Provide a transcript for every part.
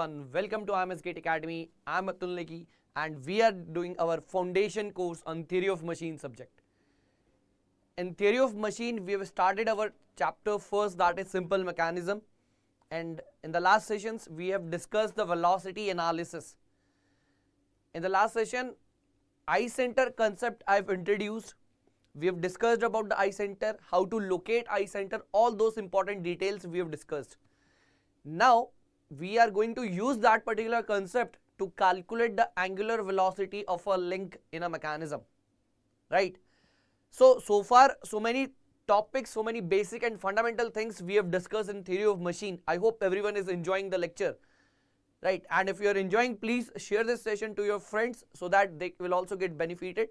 everyone, welcome to IMS Academy. I'm ATUL NEGI and we are doing our foundation course on theory of machine subject. In theory of machine, we have started our chapter first, that is simple mechanism, and in the last sessions we have discussed the velocity analysis. In the last session, eye center concept I have introduced. We have discussed about the eye center, how to locate eye center, all those important details we have discussed. Now we are going to use that particular concept to calculate the angular velocity of a link in a mechanism, right? So far, so many topics, so many basic and fundamental things we have discussed in theory of machine. I hope everyone is enjoying the lecture, right? And if you are enjoying, please share this session to your friends so that they will also get benefited.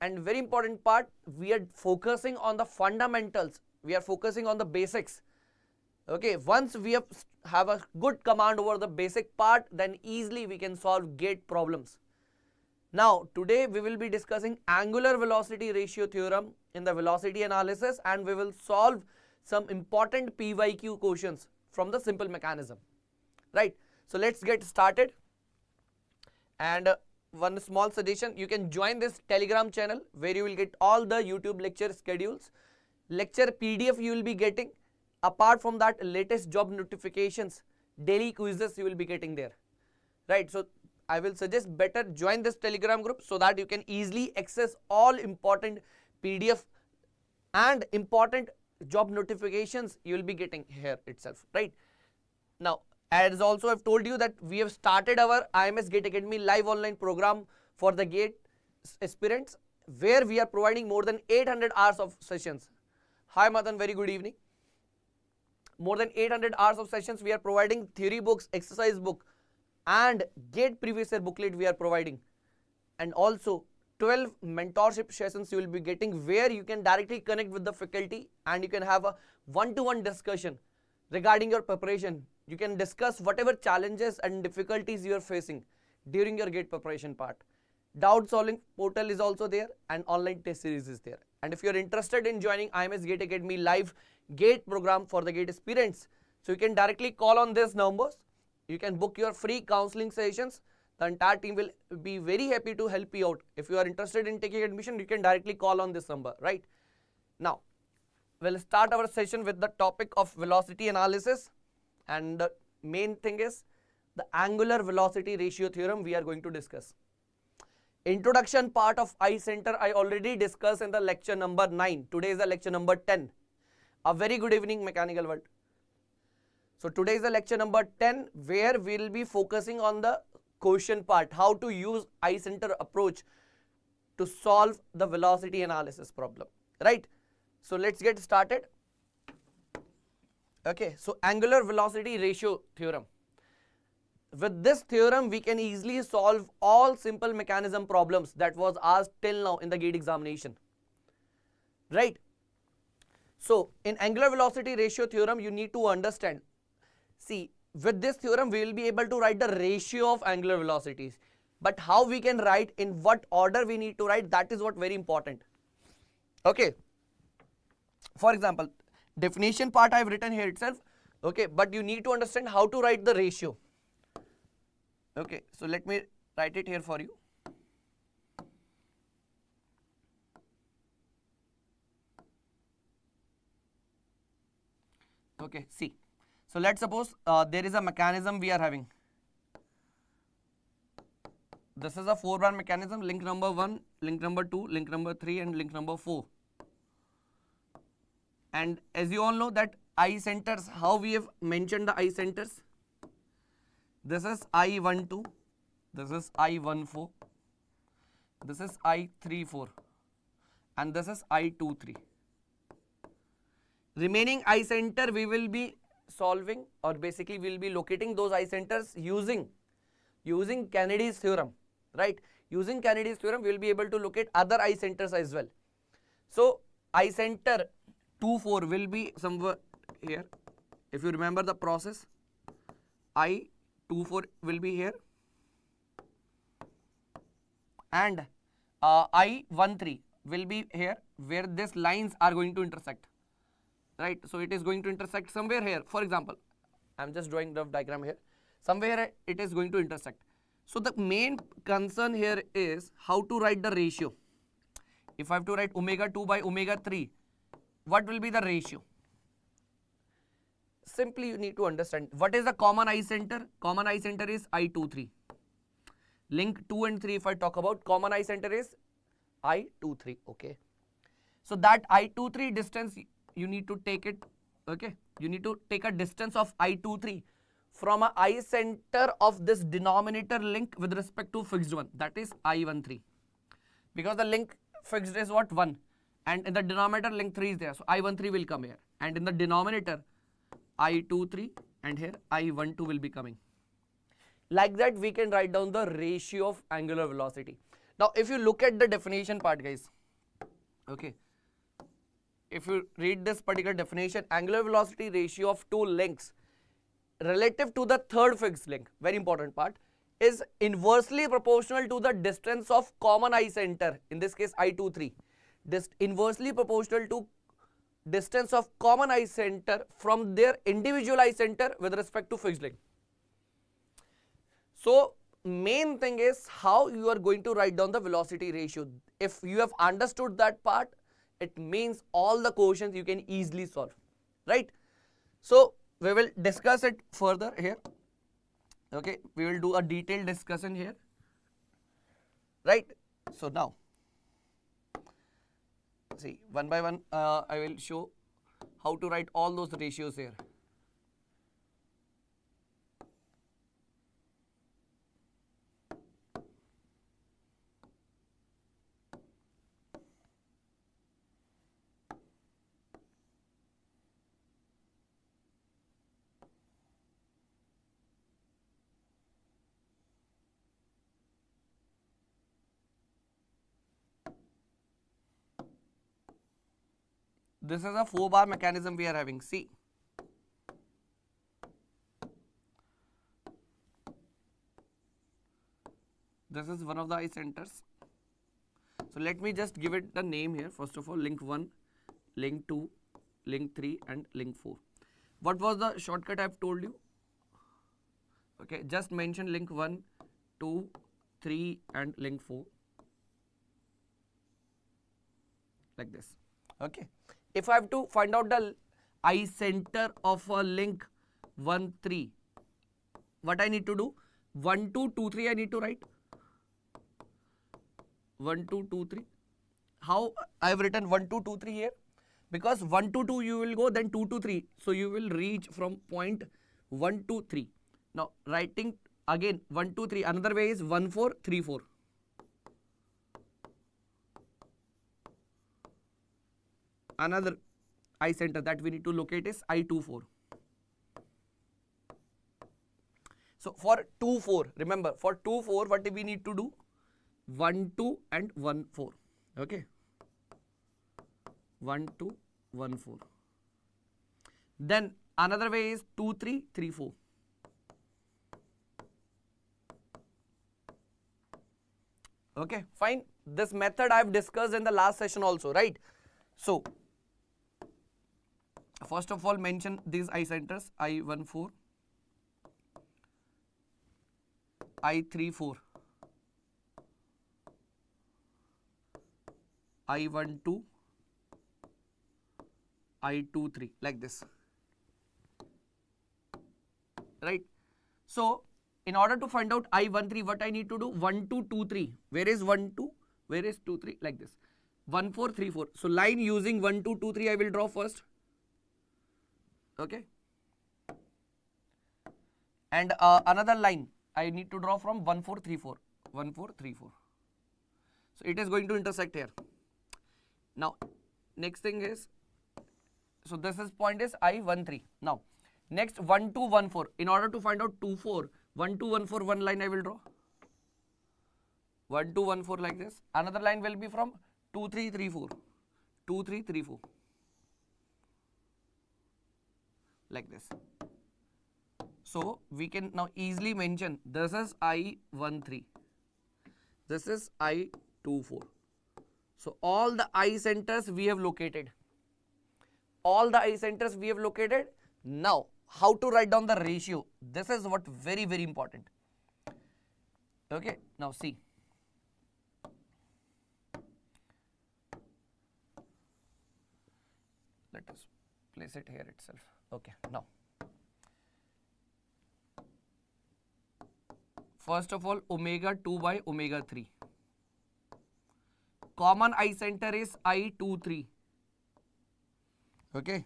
And very important part, we are focusing on the fundamentals, we are focusing on the basics. Okay, once we have a good command over the basic part, then easily we can solve gate problems. Now today we will be discussing angular velocity ratio theorem in the velocity analysis, and we will solve some important PYQ questions from the simple mechanism, right? So let's get started. And one small suggestion, you can join this Telegram channel where you will get all the YouTube lecture schedules, lecture PDF you will be getting. Apart from that, latest job notifications, daily quizzes you will be getting there, right? So I will suggest better join this Telegram group so that you can easily access all important PDF and important job notifications you will be getting here itself, right? Now, as also I've told you that we have started our IMS GATE Academy live online program for the GATE aspirants, where we are providing more than 800 hours of sessions. Hi Madan, very good evening. More than 800 hours of sessions we are providing, theory books, exercise book, and GATE previous year booklet we are providing, and also 12 mentorship sessions you will be getting, where you can directly connect with the faculty and you can have a one-to-one discussion regarding your preparation. You can discuss whatever challenges and difficulties you are facing during your GATE preparation part. Doubt solving portal is also there and online test series is there. And if you are interested in joining IMS GATE Academy live GATE program for the GATE aspirants, so you can directly call on these numbers. You can book your free counseling sessions. The entire team will be very happy to help you out. If you are interested in taking admission, you can directly call on this number, right? Now, we'll start our session with the topic of velocity analysis, and the main thing is the angular velocity ratio theorem we are going to discuss. Introduction part of eye center I already discussed in the lecture number 9. Today is the lecture number 10. A very good evening, mechanical world. So today is the lecture number 10, where we will be focusing on the question part, how to use eye center approach to solve the velocity analysis problem, right? So let's get started. Okay, so angular velocity ratio theorem. With this theorem, we can easily solve all simple mechanism problems that was asked till now in the GATE examination, right? So in angular velocity ratio theorem, you need to understand, see, with this theorem we will be able to write the ratio of angular velocities, but how we can write, in what order we need to write, that is what very important. Okay, for example, definition part I have written here itself, okay, but you need to understand how to write the ratio. Okay, so let me write it here for you. Okay, see, so let's suppose there is a mechanism we are having. This is a 4-bar mechanism, link number 1, link number 2, link number 3 and link number 4. And as you all know that eye centers, how we have mentioned the eye centers. This is I12, this is I14, this is I34 and this is I23. Remaining eye center we will be solving, or basically we will be locating those eye centers using Kennedy's theorem, right? Using Kennedy's theorem we will be able to locate other eye centers as well. So eye center 24 will be somewhere here. If you remember the process, I24 will be here and I13 will be here, where these lines are going to intersect, right? So it is going to intersect somewhere here. For example, I am just drawing the diagram here. Somewhere it is going to intersect. So the main concern here is how to write the ratio. If I have to write omega 2 by omega 3, what will be the ratio? Simply you need to understand what is the common eye center. Common eye center is I23. Link 2 and 3, if I talk about common eye center is I23. Okay. So that I23 distance you need to take it. Okay. You need to take a distance of I23 from a eye center of this denominator link with respect to fixed one. That is I13. Because the link fixed is what? 1. And in the denominator link 3 is there. So I13 will come here. And in the denominator I23 and here I12 will be coming. Like that we can write down the ratio of angular velocity. Now if you look at the definition part, guys, okay, if you read this particular definition, angular velocity ratio of two links relative to the third fixed link, very important part, is inversely proportional to the distance of common eye center, in this case I23, this inversely proportional to distance of common eye center from their individual eye center with respect to fixed link. So main thing is how you are going to write down the velocity ratio. If you have understood that part, it means all the questions you can easily solve, right? So we will discuss it further here. Okay, we will do a detailed discussion here, right? So now, see, one by one I will show how to write all those ratios here. This is a 4-bar mechanism we are having. See, this is one of the eye centers. So let me just give it the name here. First of all, link 1, link 2, link 3 and link 4. What was the shortcut I have told you? Okay, just mention link 1, 2, 3 and link 4. Like this. Okay. If I have to find out the eye center of a link 1, 3, what I need to do? 1, 2, 2, 3 I need to write. 1, 2, 2, 3. How I have written 1, 2, 2, 3 here? Because 1 to 2 you will go, then 2 to 3. So you will reach from point 1 to 3. Now writing again 1, 2, 3. Another way is 1, 4, 3, 4. Another eye center that we need to locate is I24. So for 2, 4, remember for 2, 4 what we need to do? 1, 2 and 1, 4. Okay. 1, 2, 1, 4. Then another way is 2, 3, 3, 4. Okay, fine. This method I have discussed in the last session also, right? So first of all, mention these eye centers: I14, I34, I12, I23, like this, right? So in order to find out I13, what I need to do? 1, 2, 2, 3. Where is 1, 2? Where is 2, 3? Like this. 1, 4, 3, 4. So line using 1, 2, 2, 3 I will draw first. Okay. And another line I need to draw from 1, 4, 3, 4. 1, 4, 3, 4. So it is going to intersect here. Now next thing is, so this is point is I13. Now next 1, 2, 1, 4. In order to find out 2, 4, 1, 2, 1, 4, one line I will draw. 1, 2, 1, 4 like this. Another line will be from 2, 3, 3, 4. 2, 3, 3, 4. Like this. So we can now easily mention this is I13. This is I24. So all the eye centers we have located. All the eye centers we have located. Now how to write down the ratio. This is what very, very important. Okay, now see. Let us place it here itself. Okay, now. First of all, omega 2 by omega 3. Common eye center is I23. Okay.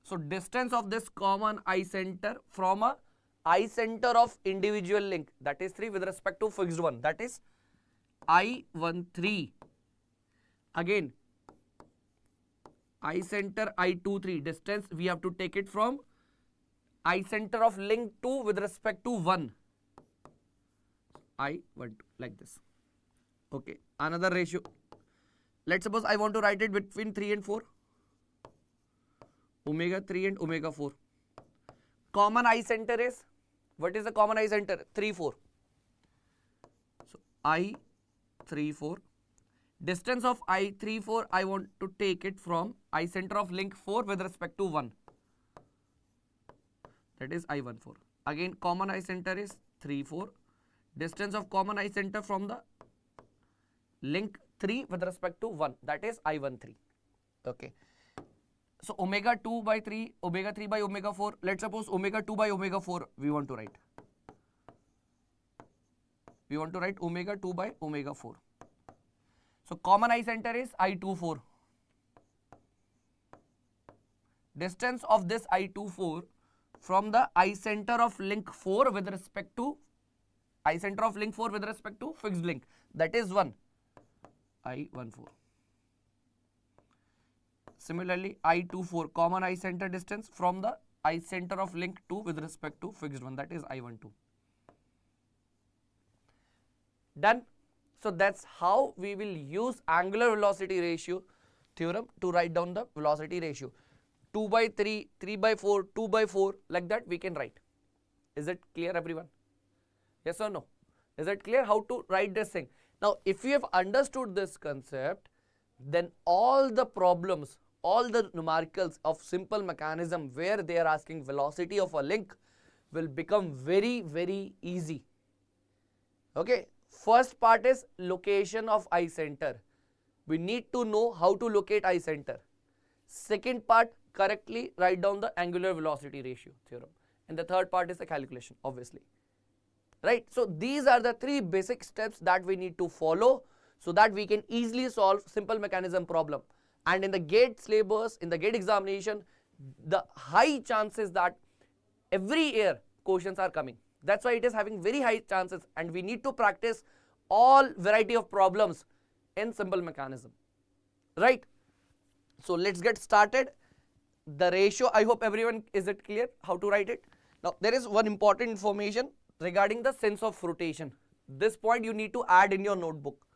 So distance of this common eye center from a eye center of individual link, that is 3 with respect to fixed one, that is I13. Again, eye center I23, distance we have to take it from eye center of link 2 with respect to 1, I12, like this. Okay, another ratio. Let's suppose I want to write it between 3 and 4. Omega 3 and omega 4. Common eye center is, what is the common eye center? 3, 4. So I34. Distance of I34, I want to take it from eye center of link 4 with respect to 1. That is I14. Again, common eye center is 3, 4. Distance of common eye center from the link 3 with respect to 1. That is I13. Okay. So omega 2 by 3, omega 3 by omega 4. Let's suppose omega 2 by omega 4 we want to write. We want to write omega 2 by omega 4. So common eye center is I24. Distance of this I24 from the eye center of link 4 with respect to eye center of link 4 with respect to fixed link, that is 1, I14. Similarly, I24, common eye center distance from the eye center of link 2 with respect to fixed one, that is I12. Done. So that's how we will use angular velocity ratio theorem to write down the velocity ratio. 2 by 3, 3 by 4, 2 by 4, like that we can write. Is it clear, everyone? Yes or no? Is it clear how to write this thing? Now, if you have understood this concept, then all the problems, all the numericals of simple mechanism where they are asking velocity of a link will become very, very easy. Okay. First part is location of eye center. We need to know how to locate eye center. Second part, correctly write down the angular velocity ratio theorem. And the third part is the calculation, obviously. Right? So these are the 3 basic steps that we need to follow so that we can easily solve simple mechanism problem. And in the GATE syllabus, in the GATE examination, the high chances that every year questions are coming. That's why it is having very high chances, and we need to practice all variety of problems in simple mechanism. Right? So let's get started. The ratio, I hope everyone is it clear how to write it. Now there is one important information regarding the sense of rotation. This point you need to add in your notebook.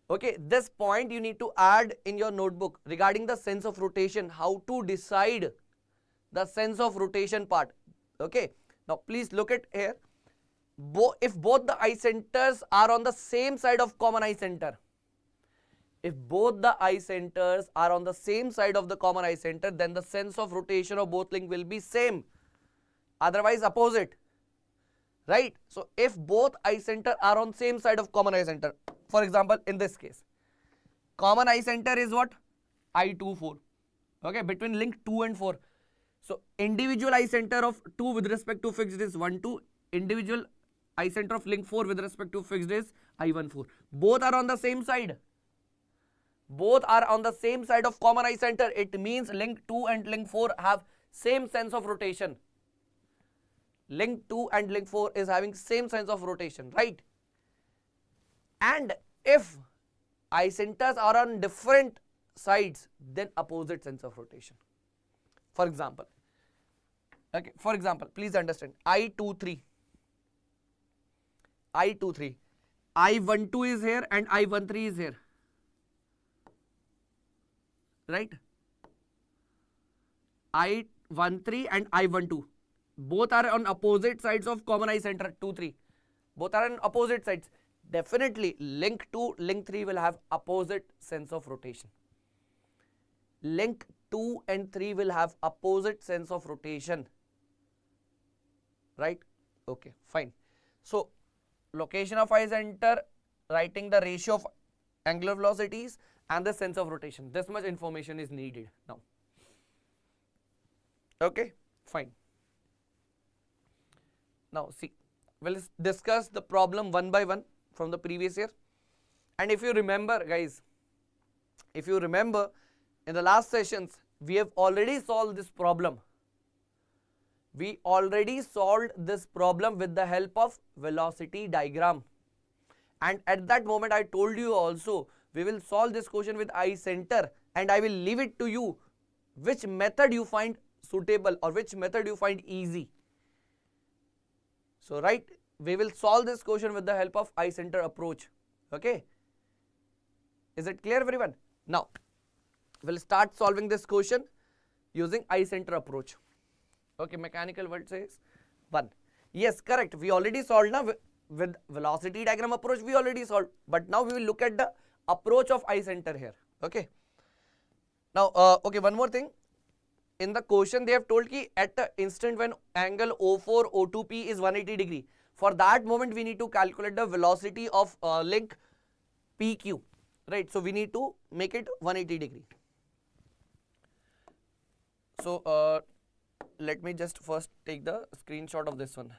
Okay, this point you need to add in your notebook regarding the sense of rotation, how to decide the sense of rotation part. Okay, now please look at here. If both the eye centers are on the same side of common eye center, if both the eye centers are on the same side of the common eye center, then the sense of rotation of both link will be same, otherwise opposite. Right? So if both eye center are on same side of common eye center, for example, in this case, common eye center is what? I24. Okay, between link 2 and 4. So individual eye center of 2 with respect to fixed is 1, 2. Individual eye center of link 4 with respect to fixed is I14. Both are on the same side. Both are on the same side of common eye center. It means link 2 and link 4 have same sense of rotation. Link 2 and link 4 is having same sense of rotation, right? And if eye centers are on different sides, then opposite sense of rotation. For example, okay, for example, please understand, I23, I12 is here and I13 is here, right? I13 and I12, both are on opposite sides of common eye center, 2, 3. Both are on opposite sides. Definitely, link 2, link 3 will have opposite sense of rotation. link 2 and 3 will have opposite sense of rotation, right? Okay, fine. So location of eye center, writing the ratio of angular velocities and the sense of rotation. This much information is needed now. Okay, fine. Now see, we'll discuss the problem one by one from the previous year. And if you remember, guys, if you remember, in the last sessions, we have already solved this problem. We already solved this problem with the help of velocity diagram. And at that moment, I told you also, we will solve this question with eye center, and I will leave it to you which method you find suitable or which method you find easy. So, right, we will solve this question with the help of eye center approach. Okay. Is it clear, everyone? Now, we'll start solving this question using eye center approach. Okay, mechanical word says 1. Yes, correct. We already solved now with velocity diagram approach. We already solved, but now we will look at the approach of eye center here. Okay. Now, okay, one more thing. In the question, they have told ki at the instant when angle O4 O2P is 180 degree. For that moment, we need to calculate the velocity of link PQ. Right, so we need to make it 180 degree. So let me just first take the screenshot of this one.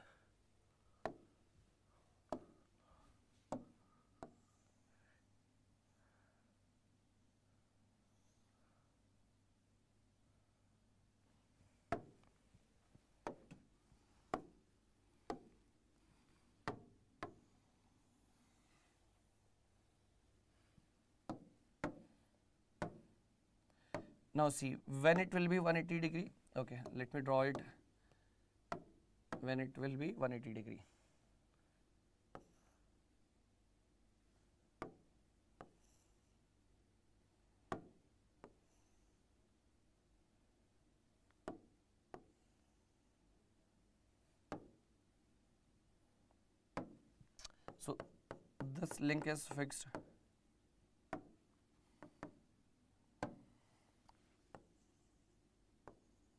Now see, when it will be 180 degree, okay, let me draw it when it will be 180 degree. So this link is fixed.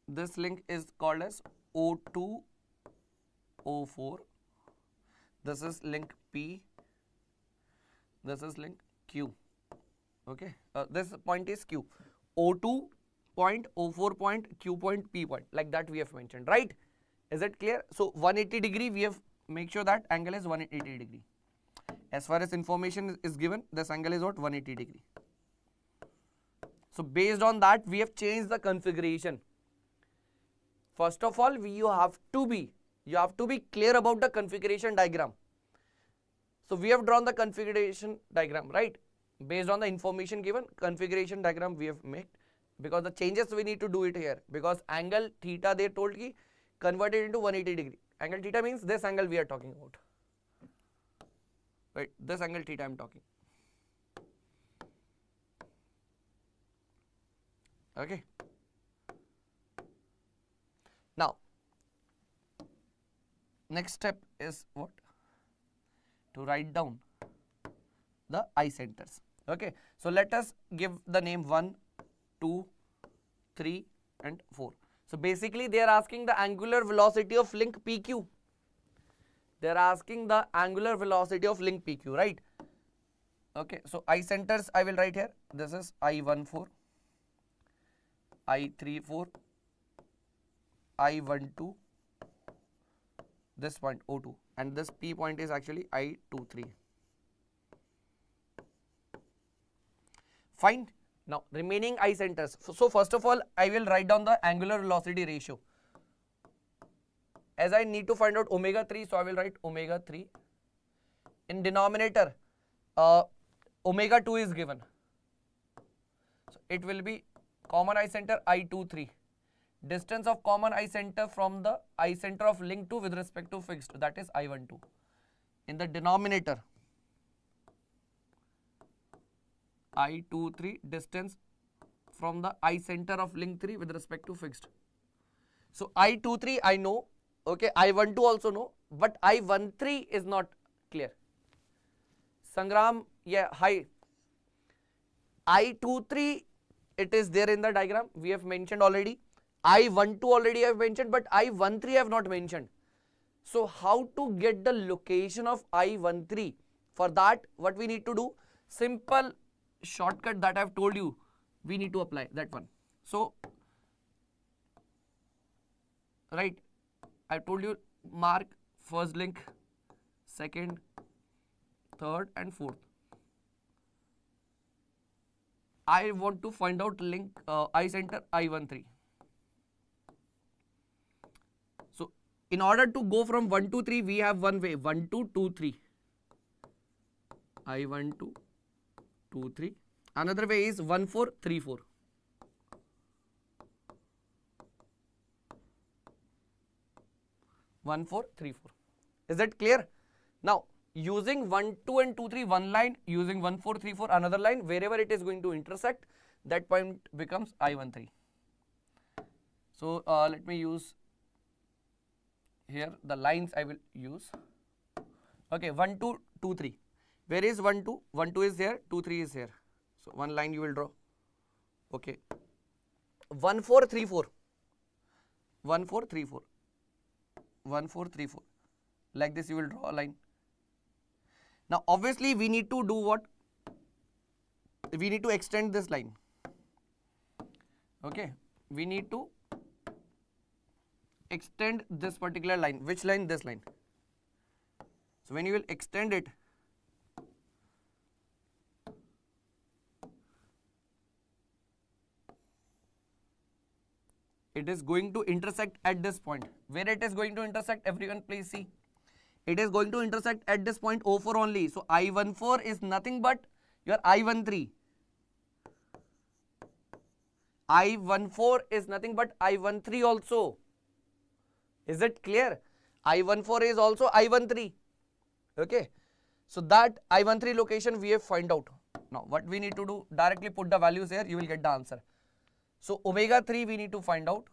This link is called as O2, O4. This is link P. This is link Q. Okay. This point is Q. O2 point, O4 point, Q point, P point. Like that we have mentioned, right? Is it clear? So 180 degree, we have make sure that angle is 180 degree. As far as information is given, this angle is what? 180 degree. So based on that, we have changed the configuration. First of all, you have to be clear about the configuration diagram. So we have drawn the configuration diagram, right? Based on the information given, configuration diagram we have made, because the changes we need to do it here, because angle theta they told ki convert it into 180 degree. Angle theta means this angle we are talking about, right? This angle theta I am talking. Okay. Now, next step is what? To write down the eye centers. Okay. So let us give the name 1, 2, 3 and 4. So basically they are asking the angular velocity of link PQ. They are asking the angular velocity of link PQ, right? Okay. So eye centers I will write here. This is I14, I34, I12, this point O2, and this P point is actually I23. Fine. Now remaining eye centers. So first of all, I will write down the angular velocity ratio. As I need to find out omega 3, so I will write omega 3. In denominator, omega 2 is given. So it will be common eye center I23. Distance of common eye center from the eye center of link 2 with respect to fixed, that is I12. In the denominator, I23 distance from the eye center of link 3 with respect to fixed. So I23 I know, okay, I12 also know, but I13 is not clear. Sangram, yeah, hi. I23 it is there in the diagram. We have mentioned already. I12 already I have mentioned, but I13 I have not mentioned. So how to get the location of I13? For that, what we need to do? Simple shortcut that I have told you. We need to apply that one. So, right, I told you mark first link, second, third and fourth. I want to find out link I center I13. So in order to go from 1 to 3, we have one way, 1 to 2 3. I12 2 3. Another way is 1 4 3 4. Is that clear? Now using 1 2 and 2 3 one line, using 1 4 3 4 another line, wherever it is going to intersect, that point becomes I13. So let me use here the lines I will use. Okay, 1 2 2 3. Where is 1 2? 1 2 is here, 2 3 is here. So one line you will draw. Okay. 1 4 3 4. 1 4 3 4. 1 4 3 4. Like this you will draw a line. Now obviously we need to do what? We need to extend this line. Okay. We need to extend this particular line. Which line? This line. So when you will extend it, it is going to intersect at this point. Where it is going to intersect, everyone please see. It is going to intersect at this point O4 only. So I14 is nothing but your I13. I14 is nothing but I13 also. Is it clear? I14 is also I13. Okay. So that I13 location we have find out. Now what we need to do, directly put the values here, you will get the answer. So omega 3 we need to find out.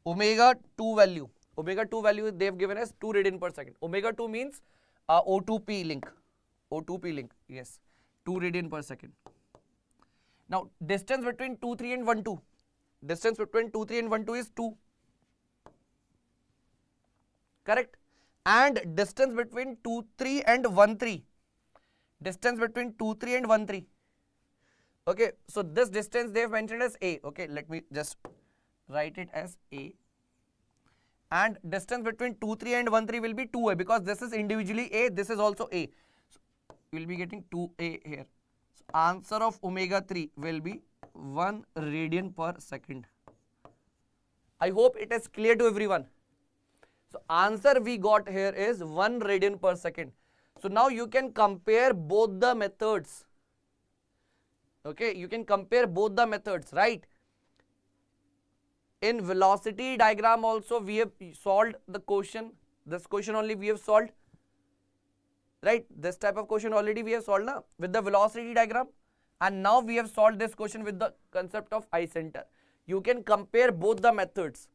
Omega 2 value. Omega 2 value they have given us 2 radian per second. Omega 2 means O2P link. O2P link. Yes. 2 radian per second. Now distance between 2 3 and 1 2. Distance between 2 3 and 1 2 is 2. Correct? And distance between 2 3 and 1 3. Distance between 2 3 and 1 3. Okay, so this distance they have mentioned as A. Okay, let me just write it as A. And distance between 2 3 and 1 3 will be 2A, because this is individually A, this is also A. So we will be getting 2A here. So answer of omega 3 will be 1 radian per second. I hope it is clear to everyone. So answer we got here is 1 radian per second. So now you can compare both the methods. Okay, you can compare both the methods, right? In velocity diagram also we have solved the question. This question only we have solved. Right? This type of question already we have solved now with the velocity diagram. And now we have solved this question with the concept of eye center. You can compare both the methods.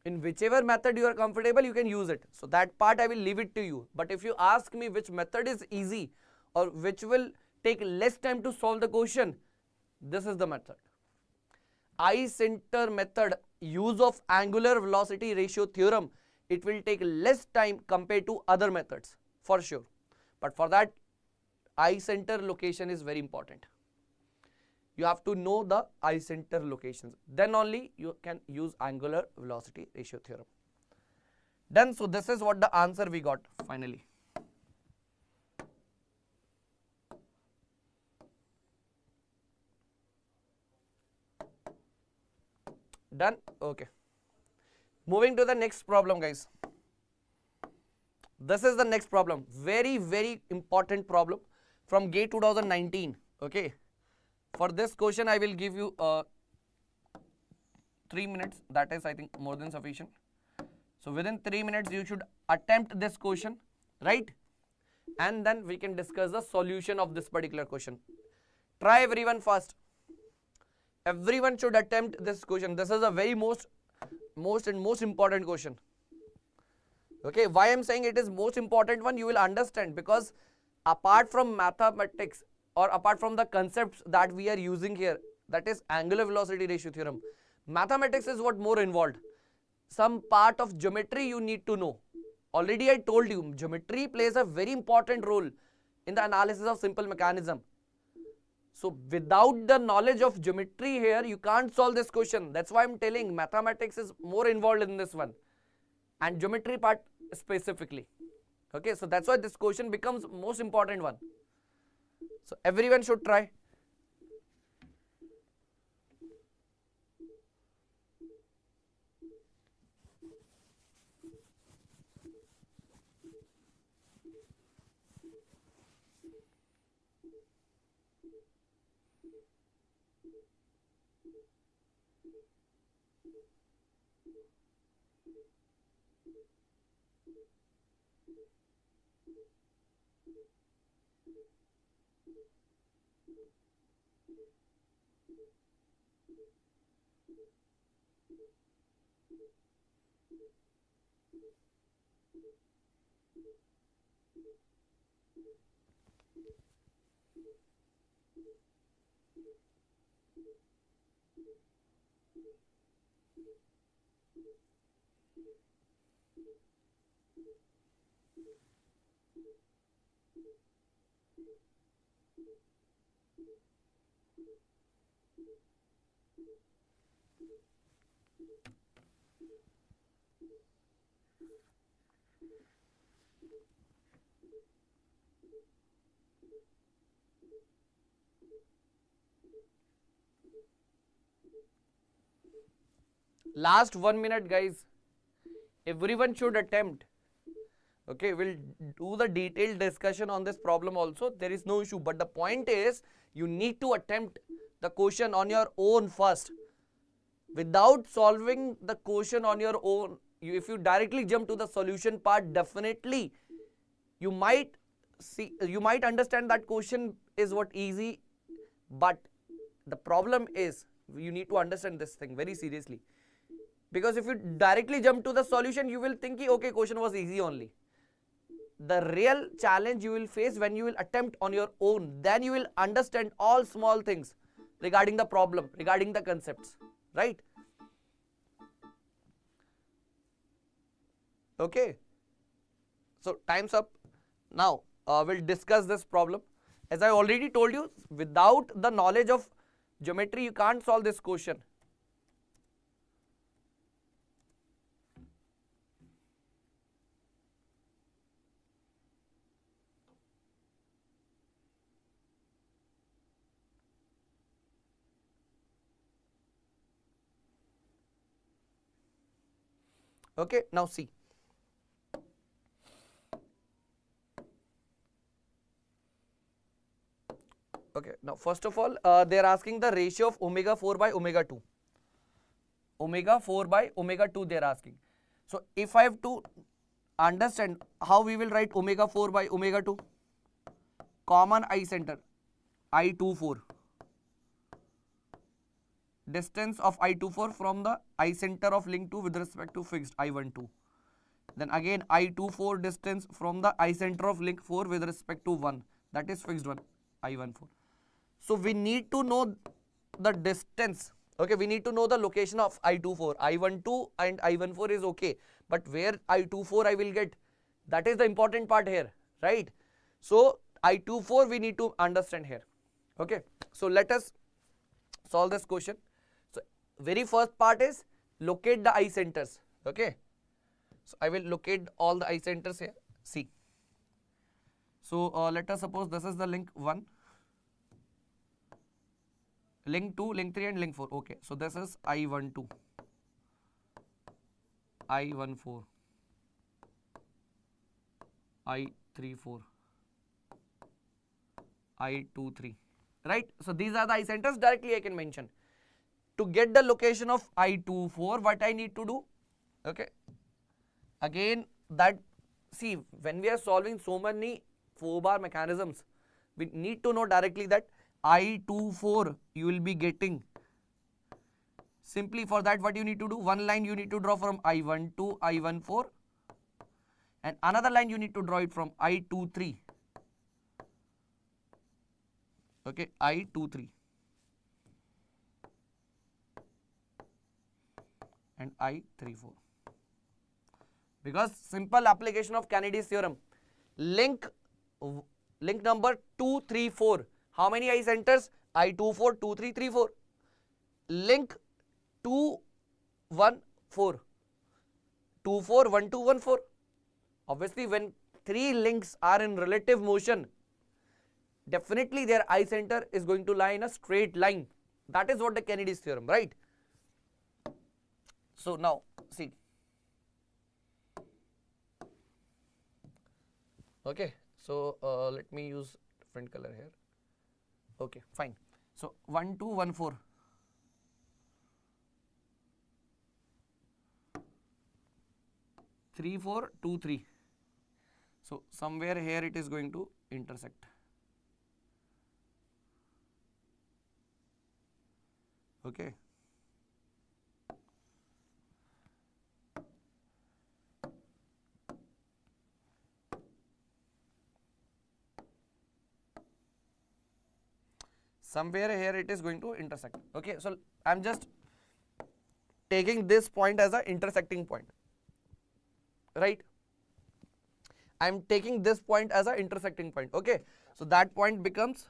In whichever method you are comfortable, you can use it. So that part I will leave it to you. But if you ask me which method is easy or which will take less time to solve the question, this is the method. Eye center method, use of angular velocity ratio theorem, it will take less time compared to other methods for sure. But for that, eye center location is very important. You have to know the eye center locations. Then only you can use angular velocity ratio theorem. Done. So this is what the answer we got finally. Done? Okay. Moving to the next problem, guys. This is the next problem. Very, very important problem from GATE 2019. Okay. For this question, I will give you 3 minutes. That is, I think, more than sufficient. So within 3 minutes, you should attempt this question, right? And then we can discuss the solution of this particular question. Try everyone first. Everyone should attempt this question. This is a very most important question. Okay, why I am saying it is most important one, you will understand, because apart from mathematics, or apart from the concepts that we are using here, that is angular velocity ratio theorem, mathematics is what more involved. Some part of geometry you need to know. Already I told you, geometry plays a very important role in the analysis of simple mechanism. So without the knowledge of geometry here, you can't solve this question. That's why I'm telling mathematics is more involved in this one, and geometry part specifically. Okay, so that's why this question becomes most important one. So everyone should try. Last 1 minute, guys. Everyone should attempt. Okay, we'll do the detailed discussion on this problem also. There is no issue. But the point is, you need to attempt the question on your own first. Without solving the question on your own, if you directly jump to the solution part, definitely you might understand that question is what easy. But the problem is, you need to understand this thing very seriously. Because if you directly jump to the solution, you will think, okay, question was easy only. The real challenge you will face when you will attempt on your own, then you will understand all small things regarding the problem, regarding the concepts, right? Okay. So time's up. Now we'll discuss this problem. As I already told you, without the knowledge of geometry, you can't solve this question. Okay, now see. Okay, now first of all, they are asking the ratio of omega 4 by omega 2. Omega 4 by omega 2 they are asking. So if I have to understand how we will write omega 4 by omega 2, common eye center, I24. Distance of I24 from the eye center of link 2 with respect to fixed I12. Then again I24 distance from the eye center of link 4 with respect to 1, that is fixed one, I14. So we need to know the distance. Okay, we need to know the location of I24. I12 and I14 is okay, but where I24 I will get, that is the important part here, right? So I24 we need to understand here. Okay, so let us solve this question. So very first part is locate the eye centers. Okay, so I will locate all the eye centers here. See, so let us suppose this is the link 1, link 2, link 3 and link 4. Okay, so this is I12, I14, I34, I23, right? So these are the eye centers directly I can mention. To get the location of I24, what I need to do? Okay, again that, see, when we are solving so many 4-bar mechanisms, we need to know directly that I24 you will be getting. Simply for that, what you need to do? One line you need to draw from I12, I14, and another line you need to draw it from I23. Okay, I23 and I34. Because simple application of Kennedy's theorem. Link number 234. How many I centers? I24, 23, 34. Link 214. 24, 12, 14. Obviously, when three links are in relative motion, definitely their I center is going to lie in a straight line. That is what the Kennedy's theorem, right? So now, see. Okay, so let me use different color here. Okay, fine. So 1, 2, 1, 4. Three, 4, 2, 3. So somewhere here it is going to intersect. Okay. Somewhere here it is going to intersect. Okay, so I'm just taking this point as an intersecting point, right? I'm taking this point as an intersecting point. Okay, so that point becomes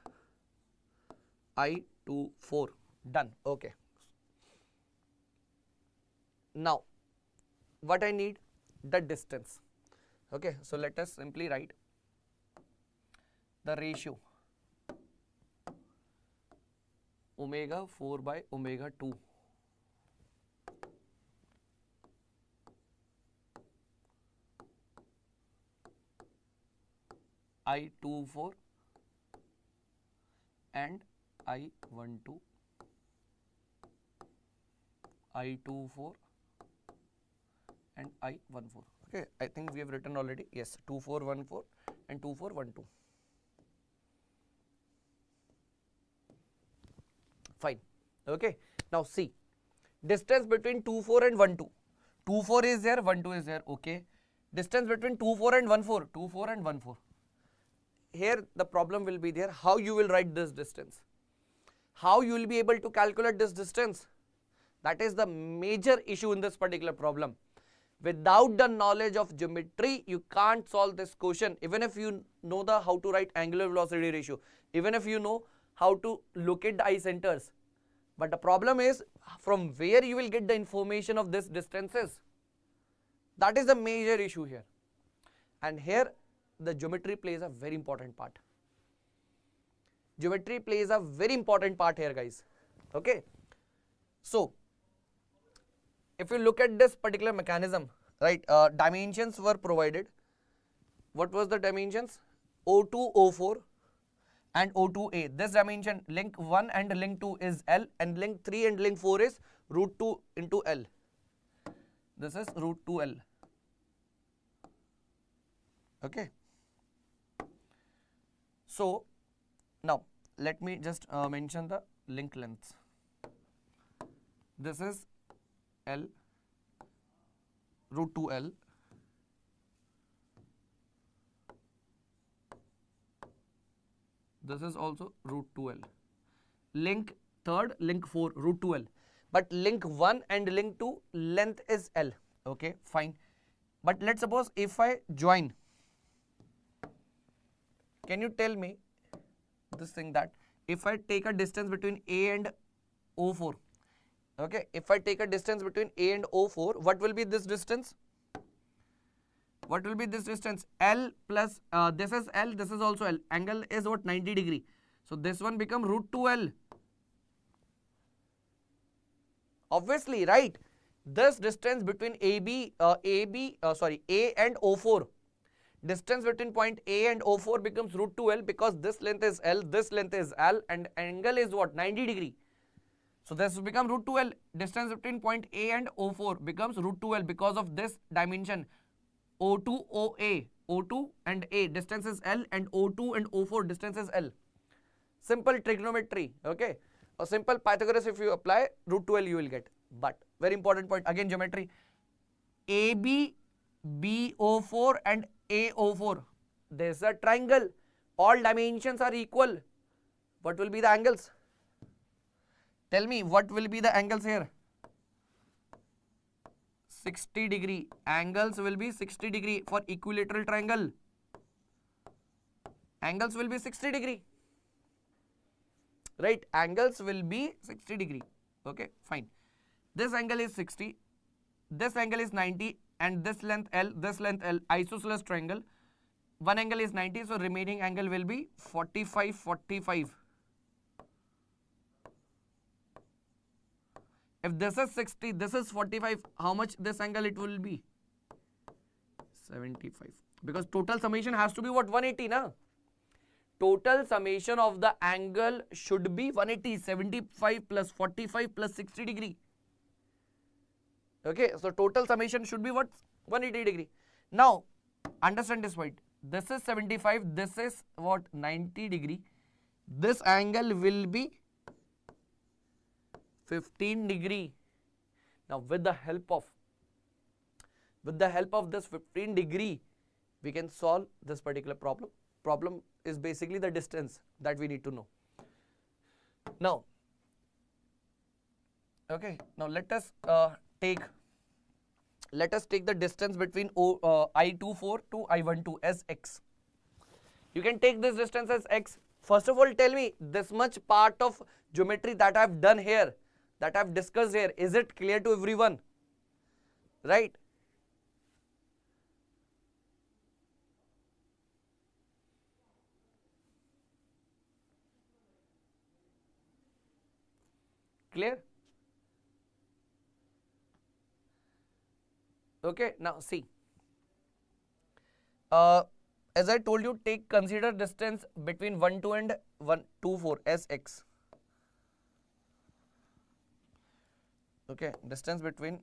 I24. Done. Okay. Now, what I need? The distance. Okay, so let us simply write the ratio omega 4 by omega 2. I24 and I12. I24 and I14. Okay, I think we have written already. Yes, 2414 and 2412. Fine. Okay. Now see, distance between 24 and 12. 24 is there, 12 is there. Okay. Distance between 24 and 14. 24 and 14. Here the problem will be there. How you will write this distance? How you will be able to calculate this distance? That is the major issue in this particular problem. Without the knowledge of geometry, you can't solve this question. Even if you know how to write angular velocity ratio, even if you know how to locate the I centers. But the problem is from where you will get the information of this distances. That is the major issue here. And here the geometry plays a very important part. Geometry plays a very important part here, guys. Okay. So, if you look at this particular mechanism, right, dimensions were provided. What was the dimensions? O2, O4 and O2A. This dimension link 1 and link 2 is L, and link 3 and link 4 is root 2 into L. This is root 2L. Okay. So, now let me just mention the link lengths. This is L, root 2L. This is also root 2L. Link third, link 4, root 2L. But link 1 and link 2, length is L. Okay, fine. But let's suppose if I join, can you tell me this thing that if I take a distance between A and O4, okay, if I take a distance between A and O4, what will be this distance? What will be this distance? L plus, this is L, this is also L. Angle is what? 90 degree. So this one become root 2L. Obviously, right? This distance between A and O4. Distance between point A and O4 becomes root 2L because this length is L, this length is L, and angle is what? 90 degree. So this will become root 2L. Distance between point A and O4 becomes root 2L because of this dimension. O2, OA. O2 and A distance is L, and O2 and O4 distance is L. Simple trigonometry. Okay. A simple Pythagoras, if you apply, root 2L you will get. But very important point, again geometry. AB, BO4 and AO4. There is a triangle. All dimensions are equal. What will be the angles? Tell me, what will be the angles here? 60 degree. Angles will be 60 degree for equilateral triangle. Angles will be 60 degree. Right? Angles will be 60 degree. Okay, fine. This angle is 60. This angle is 90. And this length L, isosceles triangle. One angle is 90, so remaining angle will be 45, 45. If this is 60, this is 45, how much this angle it will be? 75. Because total summation has to be what? 180, na? Total summation of the angle should be 180, 75 plus 45 plus 60 degree. Okay, so total summation should be what? 180 degree. Now, understand this point. This is 75, this is what? 90 degree. This angle will be 15 degree. Now, with the help of this 15 degree, we can solve this particular problem. Problem is basically the distance that we need to know. Now, okay. Now let us take the distance between I24 to I12 as x. You can take this distance as x. First of all, tell me this much part of geometry that I have done here, that I have discussed here, is it clear to everyone? Right? Clear? Okay, now see. As I told you, consider distance between 1, 2 and 1, 2, 4 as x. Okay, distance between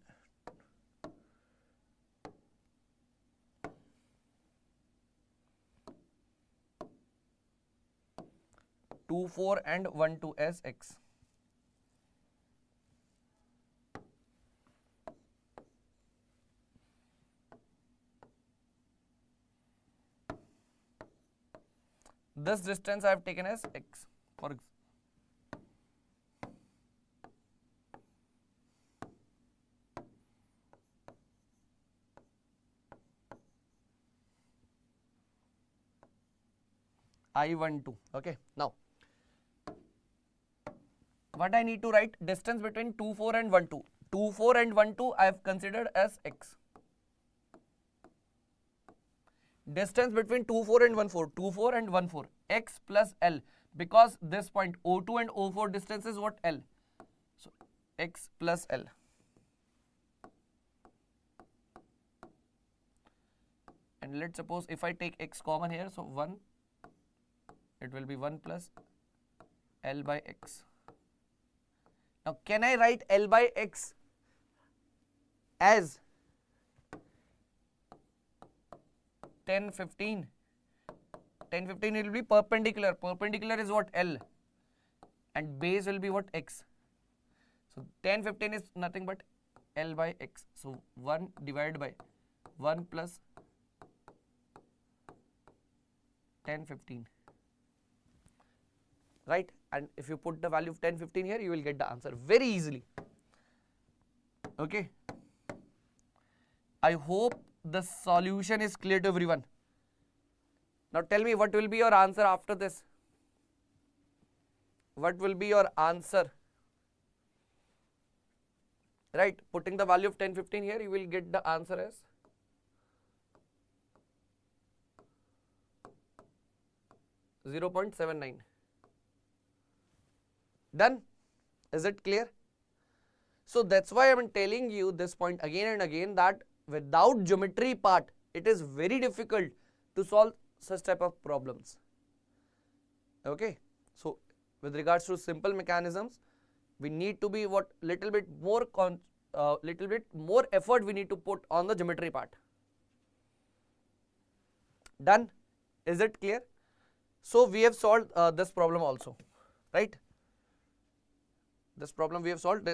2, 4 and 1, 2 as x. This distance I have taken as x. For I12. Okay. Now, what I need to write? Distance between 2, 4 and 1, 2. 2, 4 and 1, 2 I have considered as x. Distance between 2, 4 and 1, 4. 2, 4 and 1, 4. X plus L. Because this point O2 and O4 distance is what? L. So, x plus L. And let's suppose if I take x common here, so 1, it will be 1 plus L by x. Now, can I write L by x as 10, 15? 10, 15 it will be perpendicular. Perpendicular is what? L. And base will be what? X. So, 10, 15 is nothing but L by x. So, 1 divided by 1 plus 10, 15. Right? And if you put the value of 10, 15 here, you will get the answer very easily. Okay? I hope the solution is clear to everyone. Now tell me, what will be your answer after this? What will be your answer? Right? Putting the value of 10, 15 here, you will get the answer as .79. Done? Is it clear? So that's why I am telling you this point again and again, that without geometry part, it is very difficult to solve such type of problems. Okay. So with regards to simple mechanisms, we need to be little bit more effort we need to put on the geometry part. Done? Is it clear? So we have solved this problem also, right? This problem we have solved,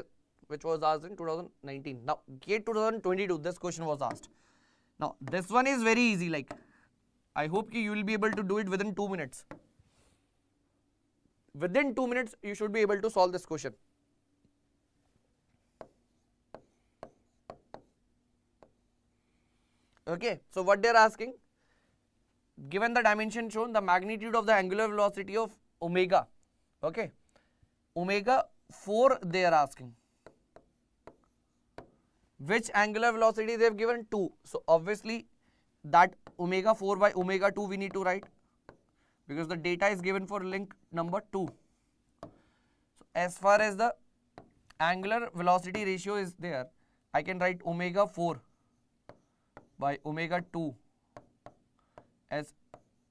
which was asked in 2019. Now, GATE 2022, this question was asked. Now, this one is very easy. Like, I hope you will be able to do it within 2 minutes. Within 2 minutes, you should be able to solve this question. Okay, so what they are asking, given the dimension shown, the magnitude of the angular velocity of omega, okay, omega 4 they are asking. Which angular velocity they have given? 2. So obviously that omega 4 by omega 2 we need to write, because the data is given for link number 2. So as far as the angular velocity ratio is there, I can write omega 4 by omega 2 as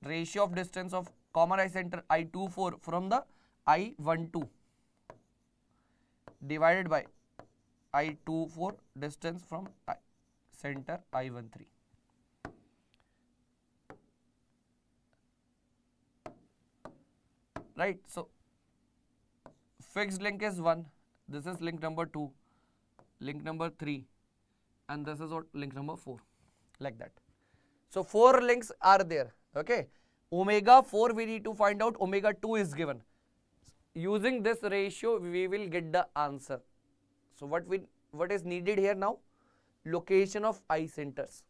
ratio of distance of common eye center I24 from the I12 divided by I24 distance from center I13. Right, so fixed link is 1, this is link number 2, link number 3, and this is what link number 4, like that. So 4 links are there, okay. Omega 4 we need to find out, omega 2 is given. Using this ratio we will get the answer. So what is needed here now? Location of eye centers.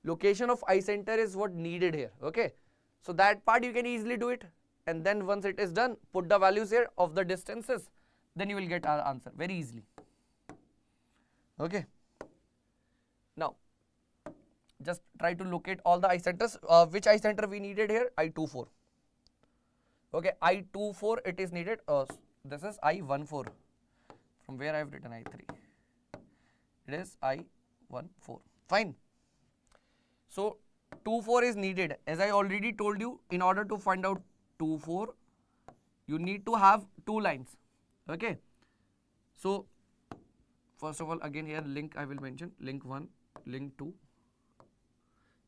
Location of eye center is what needed here, okay. So that part you can easily do it, and then once it is done, put the values here of the distances, then you will get our answer very easily, okay. Now just try to locate all the eye centers. Which eye center we needed here? I24. Okay, I24 it is needed. This is I14. From where I have written I3. It is I14. Fine. So 24 is needed. As I already told you, in order to find out 24, you need to have 2 lines. Okay. So first of all, again here link I will mention, link 1, link 2,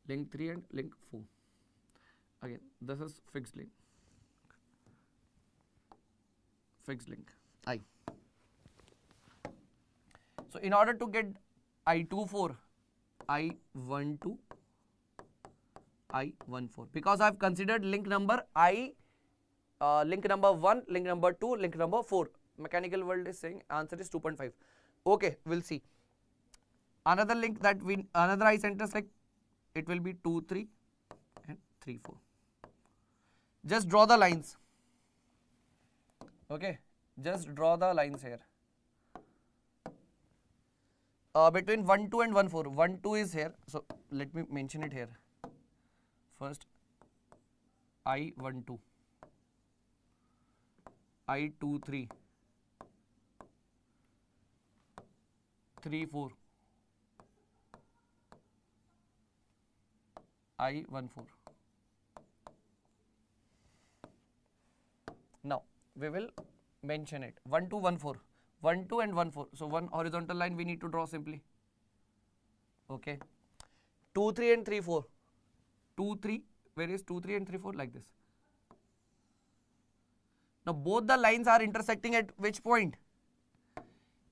link 3 and link 4. Again, this is fixed link. Fixed link I. So in order to get I24, I12, I14, because I have considered link number link number 1, link number 2, link number 4. Mechanical world is saying answer is 2.5. Okay, we'll see. Another link that another eye centers, like it will be 2, 3 and 3, 4. Just draw the lines. Okay, just draw the lines here. Between 1, 2 and 1, 4. 1, 2 is here. So let me mention it here. First I12, I23, 3, 4, I14. Now we will mention it. 1, 2, 1, 4. 1, 2 and 1, 4. So one horizontal line we need to draw simply. Okay. 2, 3 and 3, 4. 2, 3. Where is 2, 3 and 3, 4? Like this. Now both the lines are intersecting at which point?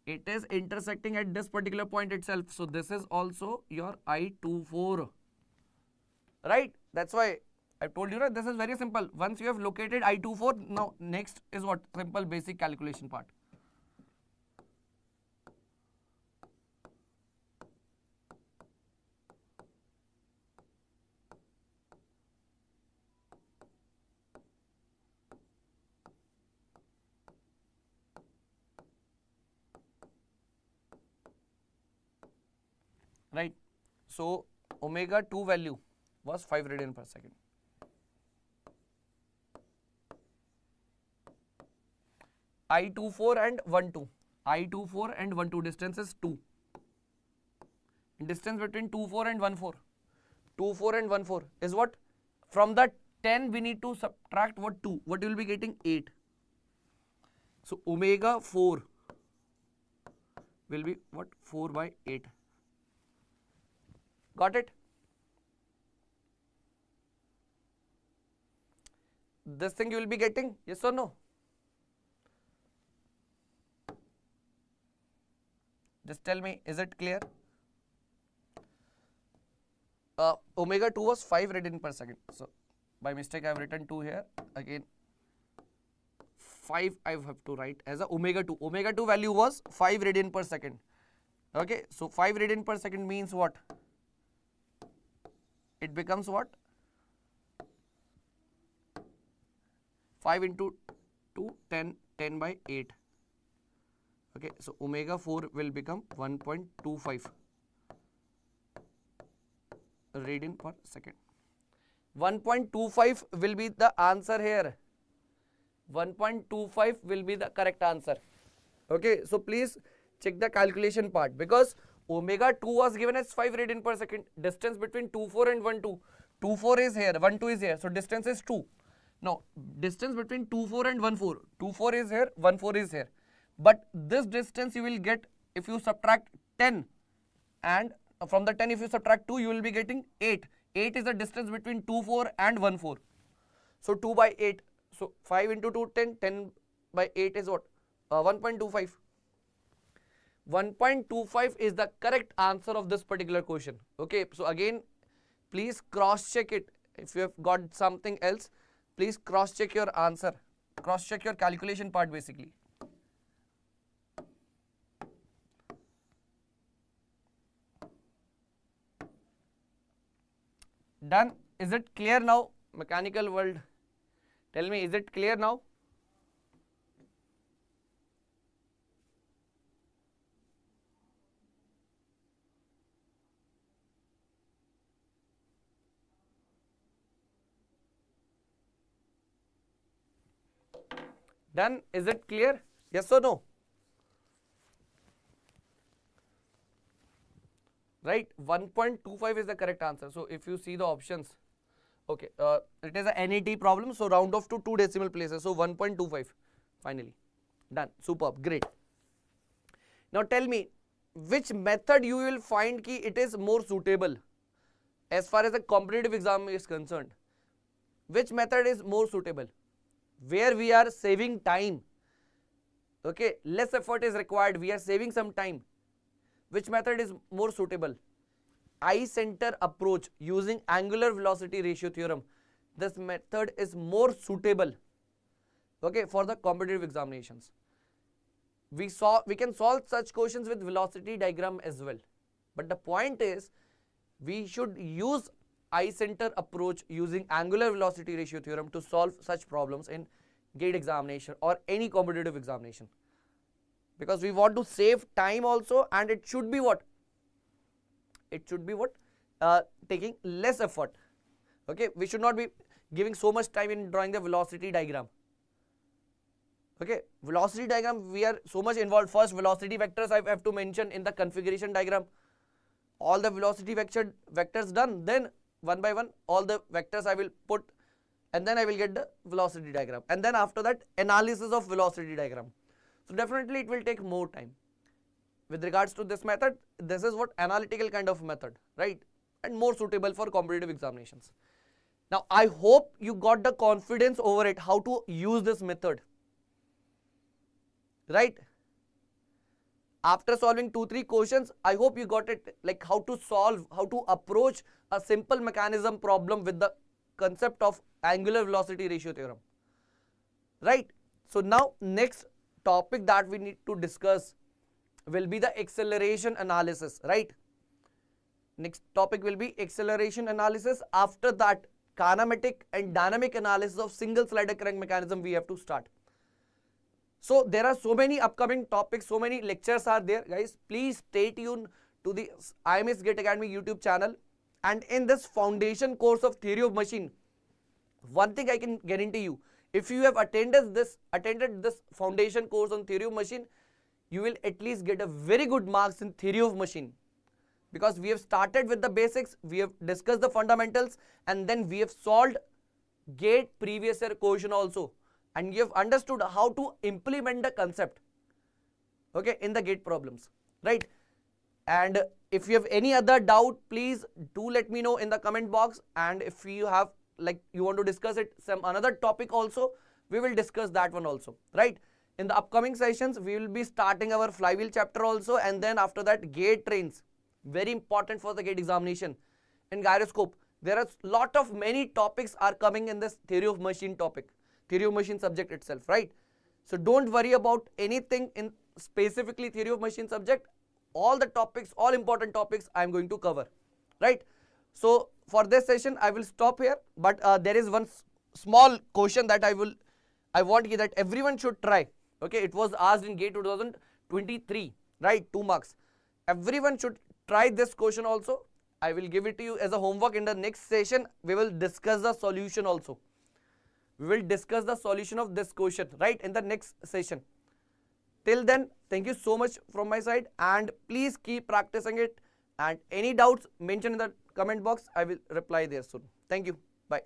It is intersecting at this particular point itself. So this is also your I24. Right? That's why I told you, right? This is very simple. Once you have located I24, now next is what? Simple basic calculation part. Right? So omega 2 value was 5 radian per second. I24 and 12. I24 and 12 distance is 2. Distance between 24 and 14. 24 and 14 is what? From the 10 we need to subtract what? 2. What you will be getting? 8. So omega 4 will be what? 4 by 8. Got it? This thing you will be getting? Yes or no? Just tell me, is it clear? Omega 2 was 5 radian per second. So by mistake I have written 2 here. Again 5 I have to write as a omega 2. Omega 2 value was 5 radian per second. Okay, so 5 radian per second means what? It becomes what? 5 into 2, 10, 10 by 8. Okay, so omega 4 will become 1.25 radian per second. 1.25 will be the answer here. 1.25 will be the correct answer. Okay, so please check the calculation part, because omega 2 was given as 5 radian per second. Distance between 2, 4 and 1, 2. 2, 4 is here, 1, 2 is here. So distance is 2. Now, distance between 2, 4 and 1, 4. 2, 4 is here, 1, 4 is here. But this distance you will get if you subtract 10. And from the 10, if you subtract 2, you will be getting 8. 8 is the distance between 2, 4 and 1, 4. So 2 by 8. So 5 into 2, 10. 10 by 8 is what? 1.25. 1.25 is the correct answer of this particular question. Okay, so again, please cross check it. If you have got something else, please cross check your answer. Cross check your calculation part basically. Done? Is it clear now? Mechanical world. Tell me, is it clear now? Done? Is it clear? Yes or no? Right? 1.25 is the correct answer. So if you see the options, okay, it is a NET problem. So round off to 2 decimal places. So 1.25 finally. Done. Superb. Great. Now tell me, which method you will find ki it is more suitable as far as a competitive exam is concerned. Which method is more suitable? Where we are saving time. Okay, less effort is required. We are saving some time. Which method is more suitable? Eye center approach using angular velocity ratio theorem. This method is more suitable, okay, for the competitive examinations. We can solve such questions with velocity diagram as well. But the point is, we should use eye center approach using angular velocity ratio theorem to solve such problems in GATE examination or any competitive examination. Because we want to save time also, and it should be what? It should be what? Taking less effort. Okay, we should not be giving so much time in drawing the velocity diagram. Okay, velocity diagram, we are so much involved. First, velocity vectors I have to mention in the configuration diagram. All the velocity vectors done, then one by one, all the vectors I will put, and then I will get the velocity diagram. And then after that, analysis of velocity diagram. So definitely it will take more time. With regards to this method, this is what analytical kind of method, right? And more suitable for competitive examinations. Now, I hope you got the confidence over it, how to use this method, right? After solving 2-3 questions, I hope you got it, like how to solve, how to approach a simple mechanism problem with the concept of angular velocity ratio theorem, right? So now next topic that we need to discuss will be the acceleration analysis, right? Next topic will be acceleration analysis. After that, kinematic and dynamic analysis of single slider crank mechanism we have to start. So there are so many upcoming topics, so many lectures are there, guys. Please stay tuned to the IMS GATE Academy YouTube channel. And in this foundation course of theory of machine, one thing I can guarantee you, if you have attended this foundation course on theory of machine, you will at least get a very good marks in theory of machine. Because we have started with the basics, we have discussed the fundamentals, and then we have solved GATE previous year question also. And you have understood how to implement the concept, okay, in the GATE problems, right? And if you have any other doubt, please do let me know in the comment box. And if you have, like, you want to discuss it, some another topic also, we will discuss that one also, right? In the upcoming sessions, we will be starting our flywheel chapter also, and then after that, GATE trains, very important for the GATE examination. In gyroscope, there are lot of many topics are coming in this theory of machine topic, theory of machine subject itself, right? So don't worry about anything in specifically theory of machine subject. All the topics, all important topics I am going to cover, right? So for this session I will stop here, but there is one small question that I want that everyone should try. Okay, it was asked in GATE 2023, right? 2 marks. Everyone should try this question also. I will give it to you as a homework. In the next session we will discuss the solution also. We will discuss the solution of this question, right, in the next session. Till then, thank you so much from my side, and please keep practicing it, and any doubts mention in the comment box. I will reply there soon. Thank you. Bye.